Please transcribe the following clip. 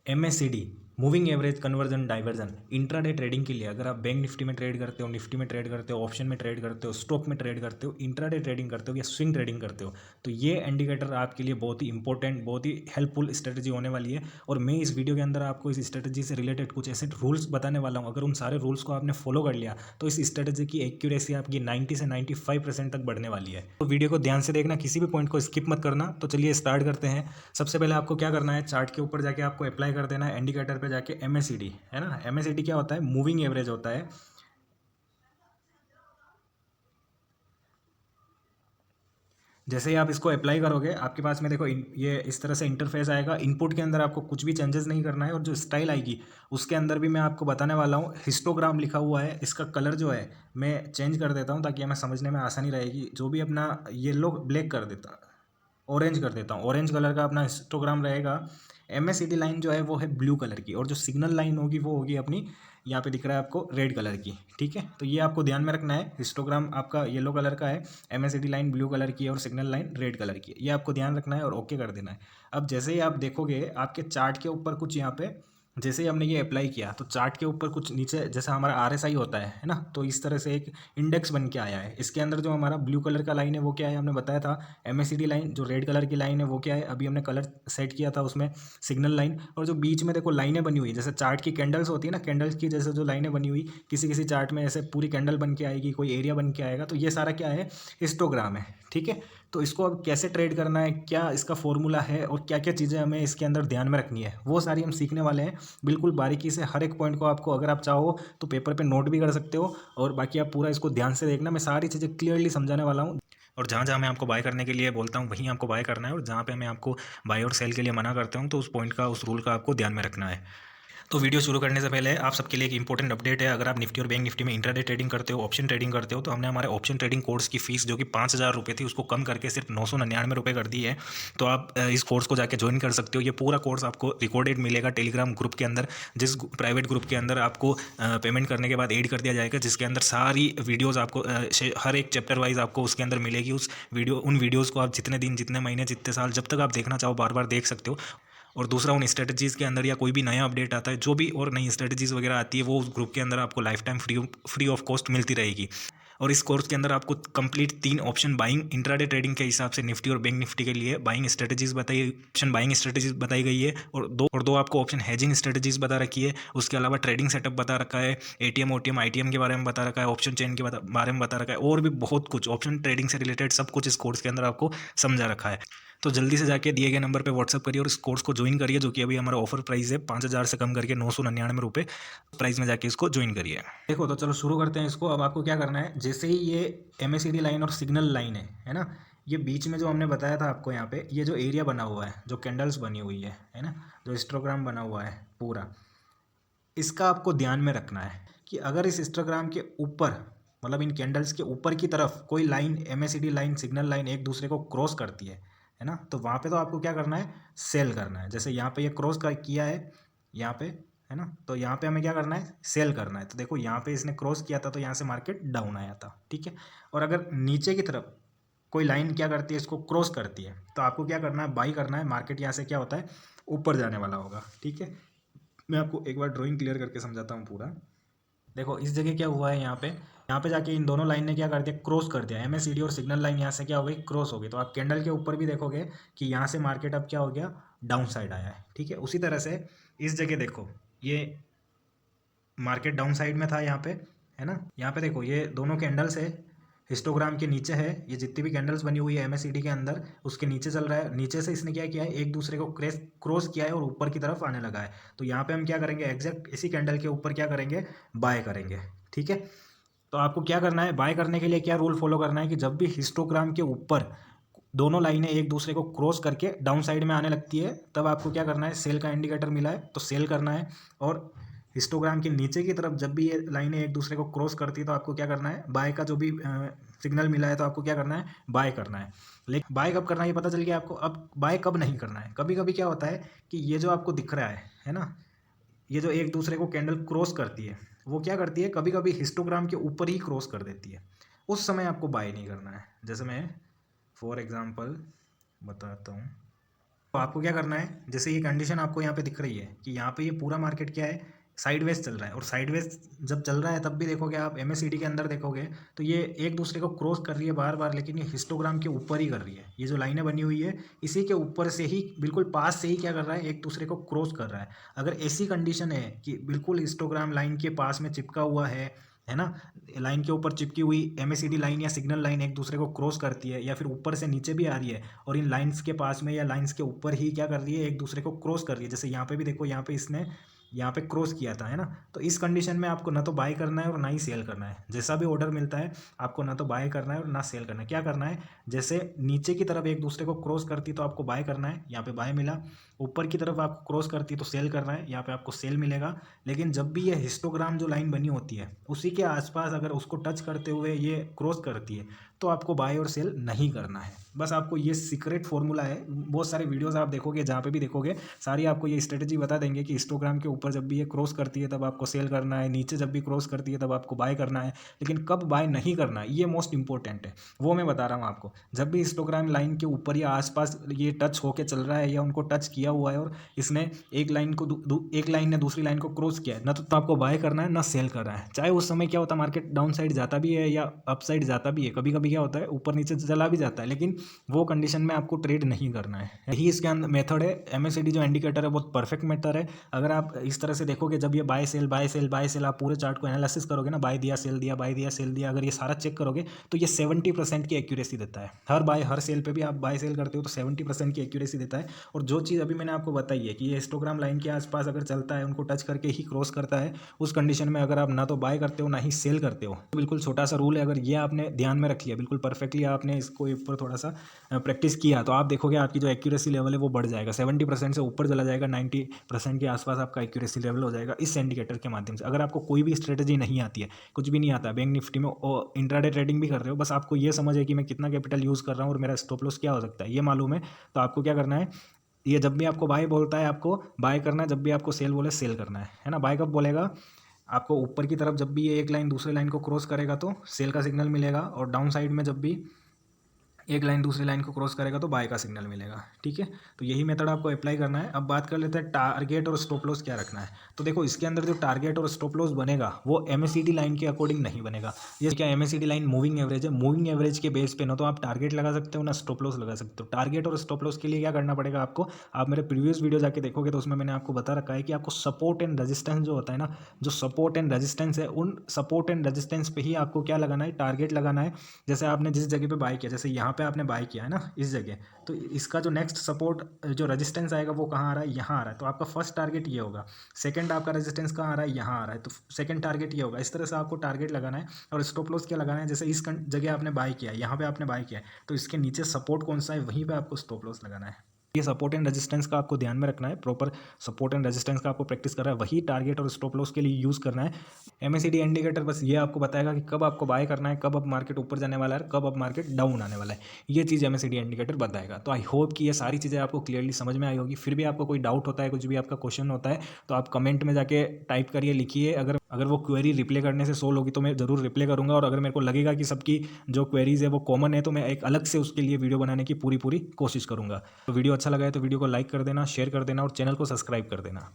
MACD, moving average conversion diversion, intraday trading के लिए अगर आप बैंक निफ्टी में ट्रेड करते हो, निफ्टी में ट्रेड करते हो, ऑप्शन में ट्रेड करते हो, स्टॉक में ट्रेड करते हो, इंट्राडे ट्रेडिंग करते हो या स्विंग ट्रेडिंग करते हो, तो ये इंडिकेटर आपके लिए बहुत ही इंपॉर्टेंट, बहुत ही हेल्पफुल स्ट्रेटजी होने वाली है। और मैं इस वीडियो के अंदर आपको इस स्ट्रेटजी से रिलेटेड कुछ ऐसे रूल्स बताने वाला हूँ। अगर उन सारे रूल्स को आपने फॉलो कर लिया तो इस स्ट्रेटजी की एक्यूरेसी आपकी 90 से 95% तक बढ़ने वाली है। तो वीडियो को ध्यान से देखना, किसी भी पॉइंट को स्किप मत करना। तो चलिए स्टार्ट करते हैं। सबसे पहले आपको क्या करना है, चार्ट के ऊपर जाके आपको अप्लाई कर देना है इंडिकेटर पे जाके MACD, है ना। MACD क्या होता है, मूविंग एवरेज होता है। जैसे ही आप इसको अप्लाई करोगे आपके पास में देखो ये इस तरह से इंटरफेस आएगा। इनपुट के अंदर आपको कुछ भी चेंजेस नहीं करना है और जो स्टाइल आएगी उसके अंदर भी मैं आपको बताने वाला हूँ। हिस्टोग्राम लिखा हुआ है, इसका कलर जो है मैं चेंज कर देता हूँ ताकि हमें समझने में आसानी रहेगी। जो भी अपना येलो ब्लैक कर देता, ऑरेंज कर देता हूँ, ऑरेंज कलर का अपना हिस्टोग्राम रहेगा। MACD लाइन जो है वो है ब्लू कलर की और जो सिग्नल लाइन होगी वो होगी अपनी, यहाँ पे दिख रहा है आपको रेड कलर की। ठीक है, तो ये आपको ध्यान में रखना है। हिस्टोग्राम आपका येलो कलर का है, MACD लाइन ब्लू कलर की है और सिग्नल लाइन रेड कलर की है। ये आपको ध्यान रखना है और ओके कर देना है। अब जैसे ही आप देखोगे आपके चार्ट के ऊपर कुछ यहाँ पे, जैसे ही हमने ये अप्लाई किया तो चार्ट के ऊपर कुछ नीचे जैसा हमारा RSI होता है ना, तो इस तरह से एक इंडेक्स बन के आया है। इसके अंदर जो हमारा ब्लू कलर का लाइन है वो क्या है, हमने बताया था। MACD लाइन जो रेड कलर की लाइन है वो क्या है, अभी हमने कलर सेट किया था उसमें, सिग्नल लाइन। और जो बीच में देखो लाइनें बनी हुई है, जैसे चार्ट की कैंडल्स होती है ना, कैंडल्स की जैसे जो लाइनें बनी हुई, किसी किसी चार्ट में ऐसे पूरी कैंडल बन के आएगी, कोई एरिया बन के आएगा, तो ये सारा क्या है, हिस्टोग्राम है। ठीक है, तो इसको अब कैसे ट्रेड करना है, क्या इसका फॉर्मूला है और क्या क्या चीज़ें हमें इसके अंदर ध्यान में रखनी है, वो सारी हम सीखने वाले हैं। बिल्कुल बारीकी से हर एक पॉइंट को आपको, अगर आप चाहो तो पेपर पे नोट भी कर सकते हो और बाकी आप पूरा इसको ध्यान से देखना। मैं सारी चीज़ें क्लियरली समझाने वाला हूँ और जहाँ जहाँ मैं आपको बाय करने के लिए बोलता हूँ वहीं आपको बाय करना है और जहाँ पे मैं आपको बाय और सेल के लिए मना करता हूँ तो उस पॉइंट का, उस रूल का आपको ध्यान में रखना है। तो वीडियो शुरू करने से पहले आप सबके लिए एक इंपॉर्टेंट अपडेट है। अगर आप निफ्टी और बैंक निफ्टी में इंट्राडे ट्रेडिंग करते हो, ऑप्शन ट्रेडिंग करते हो, तो हमने हमारे ऑप्शन ट्रेडिंग कोर्स की फीस जो कि 5,000 रुपये थी उसको कम करके सिर्फ 999 रुपये कर दी है। तो आप इस कोर्स को जाके ज्वाइन कर सकते हो। ये पूरा कोर्स आपको रिकॉर्डेड मिलेगा टेलीग्राम ग्रुप के अंदर, जिस प्राइवेट ग्रुप के अंदर आपको पेमेंट करने के बाद ऐड कर दिया जाएगा, जिसके अंदर सारी वीडियोज़ आपको हर एक चैप्टर वाइज आपको उसके अंदर मिलेगी। उन वीडियोज़ को आप जितने दिन, जितने महीने, जितने साल, जब तक आप देखना चाहो बार बार देख सकते हो। और दूसरा, उन स्ट्रेटजीज़ के अंदर या कोई भी नया अपडेट आता है, जो भी और नई स्ट्रेटजीज़ वगैरह आती है, वो उस ग्रुप के अंदर आपको life time free of cost मिलती रहेगी। और इस कोर्स के अंदर आपको complete 3 option buying intraday trading के हिसाब से निफ्टी और बैंक निफ्टी के लिए बाइंग स्ट्रेटजीज़ बताई, ऑप्शन बाइंग स्ट्रेटजीज़ बताई गई है और दो आपको ऑप्शन हेजिंग स्ट्रेटजीज़ बता रखी है। उसके अलावा ट्रेडिंग सेटअप बता रखा है, ATM OTM ITM के बारे में बता रखा है, ऑप्शन चेन के बारे में बता रखा है और भी बहुत कुछ ऑप्शन ट्रेडिंग से रिलेटेड सब कुछ इस कोर्स के अंदर आपको समझा रखा है। तो जल्दी से जाके दिए गए नंबर पे व्हाट्सअप करिए और इस कोर्स को ज्वाइन करिए, जो कि अभी हमारा ऑफर प्राइस है 5,000 से कम करके 999 रुपये प्राइस में जाके इसको ज्वाइन करिए। देखो, तो चलो शुरू करते हैं इसको। अब आपको क्या करना है, जैसे ही ये MACD लाइन और सिग्नल लाइन है ना, ये बीच में जो हमने बताया था आपको, यहाँ पे ये जो एरिया बना हुआ है, जो कैंडल्स बनी हुई है ना, जो हिस्टोग्राम बना हुआ है पूरा, इसका आपको ध्यान में रखना है कि अगर इस हिस्टोग्राम के ऊपर, मतलब इन कैंडल्स के ऊपर की तरफ कोई line, MACD line, signal line एक दूसरे को क्रॉस करती है ना, तो वहाँ पे तो आपको क्या करना है, सेल करना है। जैसे यहाँ पे ये क्रॉस कर किया है यहाँ पे, है ना, तो यहाँ पे हमें क्या करना है, सेल करना है। तो देखो यहाँ पे इसने क्रॉस किया था तो यहाँ से मार्केट डाउन आया था। ठीक है, और अगर नीचे की तरफ कोई लाइन क्या करती है, इसको क्रॉस करती है, तो आपको क्या करना है, बाई करना है। मार्केट यहाँ से क्या होता है, ऊपर जाने वाला होगा। ठीक है, मैं आपको एक बार ड्राइंग क्लियर करके समझाता हूँ पूरा। देखो इस जगह क्या हुआ है, यहाँ पे जाके इन दोनों लाइन ने क्या कर दिया, क्रॉस कर दिया। MACD और सिग्नल लाइन यहाँ से क्या हो गई, क्रॉस हो गई। तो आप कैंडल के ऊपर भी देखोगे कि यहाँ से मार्केट अब क्या हो गया, डाउन साइड आया है। ठीक है, उसी तरह से इस जगह देखो, ये मार्केट डाउन साइड में था यहाँ पे, है ना। यहाँ पे देखो ये दोनों कैंडल्स है, हिस्टोग्राम के नीचे है, ये जितनी भी कैंडल्स बनी हुई है MACD के अंदर, उसके नीचे चल रहा है। नीचे से इसने क्या किया है, एक दूसरे को क्रॉस किया है और ऊपर की तरफ आने लगा है। तो यहाँ पे हम क्या करेंगे, एग्जैक्ट इसी कैंडल के ऊपर क्या करेंगे, बाय करेंगे। ठीक है, तो आपको क्या करना है, बाय करने के लिए क्या रूल फॉलो करना है कि जब भी हिस्टोग्राम के ऊपर दोनों लाइनें एक दूसरे को क्रॉस करके डाउन साइड में आने लगती है, तब आपको क्या करना है, सेल का इंडिकेटर मिला है तो सेल करना है। और हिस्टोग्राम के नीचे की तरफ जब भी ये लाइनें एक दूसरे को क्रॉस करती है तो आपको क्या करना है, बाय का जो भी सिग्नल मिला है तो आपको क्या करना है, बाय करना है। लेकिन बाय कब करना है ये पता चल गया आपको। अब बाय कब नहीं करना है, कभी कभी क्या होता है कि ये जो आपको दिख रहा है ना, ये जो एक दूसरे को कैंडल क्रॉस करती है, वो क्या करती है, कभी कभी हिस्टोग्राम के ऊपर ही क्रॉस कर देती है। उस समय आपको बाय नहीं करना है। जैसे मैं फॉर एग्जांपल बताता हूँ, तो आपको क्या करना है, जैसे ये कंडीशन आपको यहाँ पे दिख रही है कि यहाँ पे ये पूरा मार्केट क्या है, साइडवेज चल रहा है। और साइडवेज जब चल रहा है तब भी देखोगे आप एमएससीडी के अंदर देखोगे तो ये एक दूसरे को क्रॉस कर रही है बार बार, लेकिन ये हिस्टोग्राम के ऊपर ही कर रही है। ये जो लाइनें बनी हुई है इसी के ऊपर से ही बिल्कुल पास से ही क्या कर रहा है, एक दूसरे को क्रॉस कर रहा है। अगर ऐसी कंडीशन है कि बिल्कुल हिस्टोग्राम लाइन के पास में चिपका हुआ है ना, लाइन के ऊपर चिपकी हुई एमएससीडी लाइन या सिग्नल लाइन एक दूसरे को क्रॉस करती है या फिर ऊपर से नीचे भी आ रही है और इन लाइंस के पास में या लाइंस के ऊपर ही क्या कर रही है, एक दूसरे को क्रॉस कर रही है। जैसे यहाँ पे भी देखो, यहाँ पे इसने यहाँ पे क्रॉस किया था, है ना। तो इस कंडीशन में आपको ना तो बाय करना है और ना ही सेल करना है। जैसा भी ऑर्डर मिलता है आपको ना तो बाय करना है और ना सेल करना है। क्या करना है, जैसे नीचे की तरफ एक दूसरे को क्रॉस करती तो आपको बाय करना है, यहाँ पे बाय मिला। ऊपर की तरफ आपको क्रॉस करती तो सेल करना है, यहाँ पे आपको सेल मिलेगा। लेकिन जब भी ये हिस्टोग्राम जो लाइन बनी होती है उसी के आसपास अगर उसको टच करते हुए ये क्रॉस करती है तो आपको बाय और सेल नहीं करना है। बस आपको ये सीक्रेट फॉर्मूला है। बहुत सारे वीडियोस आप देखोगे, जहाँ पे भी देखोगे सारी आपको ये स्ट्रेटजी बता देंगे कि हिस्टोग्राम के ऊपर जब भी ये क्रॉस करती है तब आपको सेल करना है, नीचे जब भी क्रॉस करती है तब आपको बाय करना है। लेकिन कब बाय नहीं करना है ये मोस्ट इंपॉर्टेंट है, वो मैं बता रहा हूँ आपको। जब भी हिस्टोग्राम लाइन के ऊपर या आसपास ये टच होके चल रहा है या उनको टच किया हुआ है और इसने एक लाइन को एक लाइन ने दूसरी लाइन को क्रॉस किया है, ना तो आपको बाय करना है ना सेल करना है। चाहे उस समय क्या होता है, मार्केट डाउन साइड जाता भी है या अप साइड जाता भी है, कभी कभी क्या होता है ऊपर नीचे चला भी जाता है, लेकिन वो कंडीशन में आपको ट्रेड नहीं करना है। यही इसके अंदर मेथड है। एमएससीडी जो इंडिकेटर है बहुत परफेक्ट मेथड है। अगर आप इस तरह से देखोगे, जब ये buy sell buy sell buy sell, आप पूरे चार्ट को एनालिसिस करोगे ना, बाय दिया सेल दिया बाय दिया सेल दिया, अगर ये सारा चेक करोगे तो ये 70% की एक्यूरेसी देता है। हर बाय हर सेल पे भी आप बाय सेल करते हो तो 70% की एक्यूरेसी देता है। और जो चीज़ अभी मैंने आपको बताई है कि ये हिस्टोग्राम लाइन के आसपास अगर चलता है, उनको टच करके ही क्रॉस करता है, उस कंडीशन में अगर आप ना तो बाय करते हो ना ही सेल करते हो। तो बिल्कुल छोटा सा रूल है, अगर ये आपने ध्यान में रख लिया बिल्कुल परफेक्टली, आपने इसको ऊपर थोड़ा सा प्रैक्टिस किया तो आप देखोगे आपकी जो एक्यूरेसी लेवल है वो बढ़ जाएगा, 70% से ऊपर चला जाएगा, 90% के आसपास आपका एक्यूरेसी लेवल हो जाएगा इस इंडिकेटर के माध्यम से। अगर आपको कोई भी स्ट्रेटजी नहीं आती है, कुछ भी नहीं आता बैंक निफ्टी में, और इंट्राडे ट्रेडिंग भी कर रहे हो, बस आपको ये समझ है कि मैं कितना कैपिटल यूज़ कर रहा हूँ और मेरा स्टॉप लॉस क्या हो सकता है ये मालूम है, तो आपको क्या करना है, ये जब भी आपको बाय बोलता है आपको बाय करना है, जब भी आपको सेल बोले सेल करना है ना। बाय कब बोलेगा, आपको ऊपर की तरफ जब भी ये एक लाइन दूसरे लाइन को क्रॉस करेगा तो सेल का सिग्नल मिलेगा, और डाउन साइड में जब भी एक लाइन दूसरी लाइन को क्रॉस करेगा तो बाय का सिग्नल मिलेगा। ठीक है, तो यही मेथड आपको अप्लाई करना है। अब बात कर लेते हैं टारगेट और स्टॉप लॉस क्या रखना है। तो देखो इसके अंदर जो टारगेट और स्टॉप लॉस बनेगा वो एमएससीडी लाइन के अकॉर्डिंग नहीं बनेगा। ये क्या, एमएससीडी लाइन मूविंग एवरेज है, मूविंग एवरेज के बेस पे ना तो आप टारगेट लगा सकते हो ना स्टॉप लॉस लगा सकते हो। टारगेट और स्टॉप लॉस के लिए क्या करना पड़ेगा आपको, आप मेरे प्रीवियस वीडियो जाके देखोगे तो उसमें मैंने आपको बता रखा है कि आपको सपोर्ट एंड रेजिस्टेंस जो होता है ना, जो सपोर्ट एंड रेजिस्टेंस है, उन सपोर्ट एंड रेजिस्टेंस पे ही आपको क्या लगाना है, टारगेट लगाना है। जैसे आपने जिस जगह पे बाय किया, जैसे यहाँ पे आपने बाय किया है ना इस जगह, तो इसका जो नेक्स्ट सपोर्ट जो रेजिस्टेंस आएगा वो कहाँ आ रहा है, यहाँ आ रहा है, तो आपका फर्स्ट टारगेट ये होगा। सेकंड आपका रेजिस्टेंस कहाँ आ रहा है, यहाँ आ रहा है, तो सेकंड टारगेट ये होगा। इस तरह से आपको टारगेट लगाना है। और स्टॉप लॉस क्या लगाना है, जैसे इस जगह आपने बाय किया है, यहाँ पे आपने बाय किया है, तो इसके नीचे सपोर्ट कौन सा है वहीं पे आपको स्टॉप लॉस लगाना है। ये सपोर्ट एंड रेजिस्टेंस का आपको ध्यान में रखना है, प्रॉपर सपोर्ट एंड रेजिस्टेंस का आपको प्रैक्टिस करना है, वही टारगेट और स्टॉप लॉस के लिए यूज़ करना है। एमएससीडी इंडिकेटर बस ये आपको बताएगा कि कब आपको बाय करना है, कब अब मार्केट ऊपर जाने वाला है, कब अब मार्केट डाउन आने वाला है, ये चीज़ एमएससीडी इंडिकेटर बताएगा। तो आई होप कि ये सारी चीज़ें आपको क्लियरली समझ में आई होगी। फिर भी आपको कोई डाउट होता है, कुछ भी आपका क्वेश्चन होता है, तो आप कमेंट में जाके टाइप करिए, लिखिए। अगर वो क्वेरी रिप्लाई करने से सोल्व होगी तो मैं ज़रूर रिप्लाई करूँगा, और अगर मेरे को लगेगा कि सबकी जो क्वेरीज है वो कॉमन है तो मैं एक अलग से उसके लिए वीडियो बनाने की पूरी कोशिश करूँगा। तो वीडियो अच्छा लगा है तो वीडियो को लाइक कर देना, शेयर कर देना और चैनल को सब्सक्राइब कर देना।